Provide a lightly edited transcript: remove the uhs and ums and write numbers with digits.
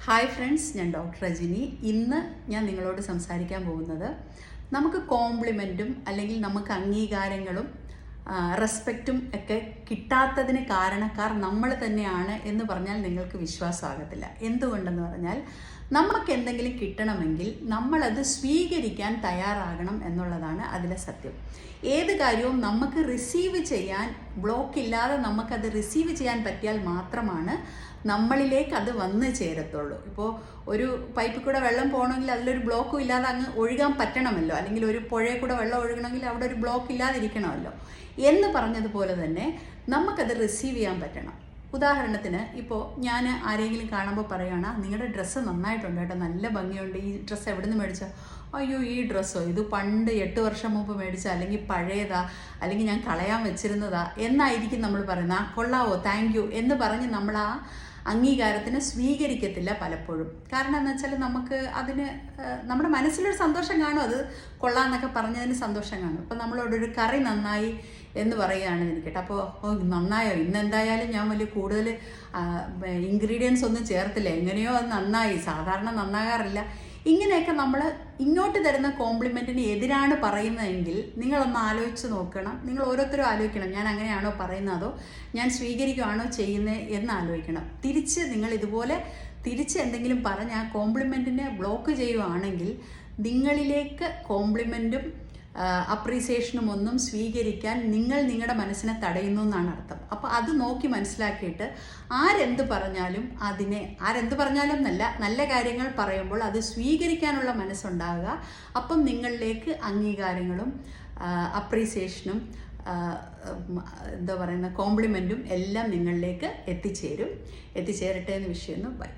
Hi friends, ഞാൻ doctor Rajani. ഇന്ന് ഞാൻ നിങ്ങളോട് സംസാരിക്കാൻ പോകുന്നത് നമുക്ക് കോംപ്ലിമെൻറ്റും അല്ലെങ്കിൽ നമുക്ക് അംഗീകാരങ്ങളും റെസ്പെക്റ്റും ഒക്കെ കിട്ടാത്തതിന് കാരണക്കാർ നമ്മൾ തന്നെയാണ് എന്ന് പറഞ്ഞാൽ നിങ്ങൾക്ക് വിശ്വാസമാകത്തില്ല. എന്തുകൊണ്ടെന്ന് പറഞ്ഞാൽ നമുക്ക് എന്തെങ്കിലും കിട്ടണമെങ്കിൽ നമ്മളത് സ്വീകരിക്കാൻ തയ്യാറാകണം എന്നുള്ളതാണ് അതിലെ സത്യം. ഏത് കാര്യവും നമുക്ക് റിസീവ് ചെയ്യാൻ ബ്ലോക്കില്ലാതെ നമുക്കത് റിസീവ് ചെയ്യാൻ പറ്റിയാൽ മാത്രമാണ് നമ്മളിലേക്ക് അത് വന്നു ചേരത്തുള്ളൂ. ഇപ്പോൾ ഒരു പൈപ്പിൽ കൂടെ വെള്ളം പോകണമെങ്കിൽ അതിലൊരു ബ്ലോക്കും ഇല്ലാതെ അങ്ങ് ഒഴുകാൻ പറ്റണമല്ലോ, അല്ലെങ്കിൽ ഒരു പുഴയിൽ കൂടെ വെള്ളം ഒഴുകണമെങ്കിൽ അവിടെ ഒരു ബ്ലോക്ക് ഇല്ലാതിരിക്കണമല്ലോ എന്ന് പറഞ്ഞതുപോലെ തന്നെ നമുക്കത് റിസീവ് ചെയ്യാൻ പറ്റണം. ഉദാഹരണത്തിന് ഇപ്പോൾ ഞാൻ ആരെങ്കിലും കാണുമ്പോൾ പറയുകയാണ്, നിങ്ങളുടെ ഡ്രസ്സ് നന്നായിട്ടുണ്ട് കേട്ടോ, നല്ല ഭംഗിയുണ്ട്, ഈ ഡ്രസ്സ് എവിടെ നിന്ന് മേടിച്ചാൽ? അയ്യോ, ഈ ഡ്രസ്സോ, ഇത് പണ്ട് 8 വർഷം മുമ്പ് മേടിച്ച, അല്ലെങ്കിൽ പഴയതാ, അല്ലെങ്കിൽ ഞാൻ കളയാൻ വെച്ചിരുന്നതാ എന്നായിരിക്കും നമ്മൾ പറയുന്നത്. കൊള്ളാവോ, താങ്ക് യു എന്ന് പറഞ്ഞ് നമ്മൾ ആ അംഗീകാരത്തിന് സ്വീകരിക്കത്തില്ല പലപ്പോഴും. കാരണം എന്ന് വെച്ചാൽ നമുക്ക് അതിന് നമ്മുടെ മനസ്സിലൊരു സന്തോഷം കാണും, അത് കൊള്ളാമെന്നൊക്കെ പറഞ്ഞതിന് സന്തോഷം കാണും. ഇപ്പം നമ്മളോടൊരു കറി നന്നായി എന്ന് പറയുകയാണെന്ന് ഇരിക്കട്ടെ, അപ്പോൾ നന്നായോ, ഇന്നെന്തായാലും ഞാൻ വലിയ കൂടുതൽ ഇൻഗ്രീഡിയൻസ് ഒന്നും ചേർത്തില്ല, എങ്ങനെയോ അത് നന്നായി, സാധാരണ നന്നാകാറില്ല. ഇങ്ങനെയൊക്കെ നമ്മൾ ഇങ്ങോട്ട് തരുന്ന കോംപ്ലിമെൻറ്റിന് എതിരാണ് പറയുന്നതെങ്കിൽ നിങ്ങളൊന്ന് ആലോചിച്ച് നോക്കണം. നിങ്ങൾ ഓരോരുത്തരും ആലോചിക്കണം, ഞാൻ അങ്ങനെയാണോ പറയുന്നത് അതോ ഞാൻ സ്വീകരിക്കുകയാണോ ചെയ്യുന്നത് എന്ന് ആലോചിക്കണം. തിരിച്ച് നിങ്ങൾ ഇതുപോലെ തിരിച്ച് എന്തെങ്കിലും പറഞ്ഞ് ആ കോംപ്ലിമെൻറ്റിനെ ബ്ലോക്ക് ചെയ്യുകയാണെങ്കിൽ നിങ്ങളിലേക്ക് കോംപ്ലിമെൻറ്റും അപ്രീസിയേഷനും ഒന്നും സ്വീകരിക്കാൻ നിങ്ങൾ നിങ്ങളുടെ മനസ്സിനെ തടയുന്നു എന്നാണ് അർത്ഥം. അപ്പോൾ അത് നോക്കി മനസ്സിലാക്കിയിട്ട് ആരെന്ത് പറഞ്ഞാലും എന്നല്ല, നല്ല കാര്യങ്ങൾ പറയുമ്പോൾ അത് സ്വീകരിക്കാനുള്ള മനസ്സുണ്ടാകുക. അപ്പം നിങ്ങളിലേക്ക് അംഗീകാരങ്ങളും അപ്രീസിയേഷനും കോംപ്ലിമെൻറ്റും എല്ലാം നിങ്ങളിലേക്ക് എത്തിച്ചേരട്ടെ എന്ന് വിഷയം. ബൈ.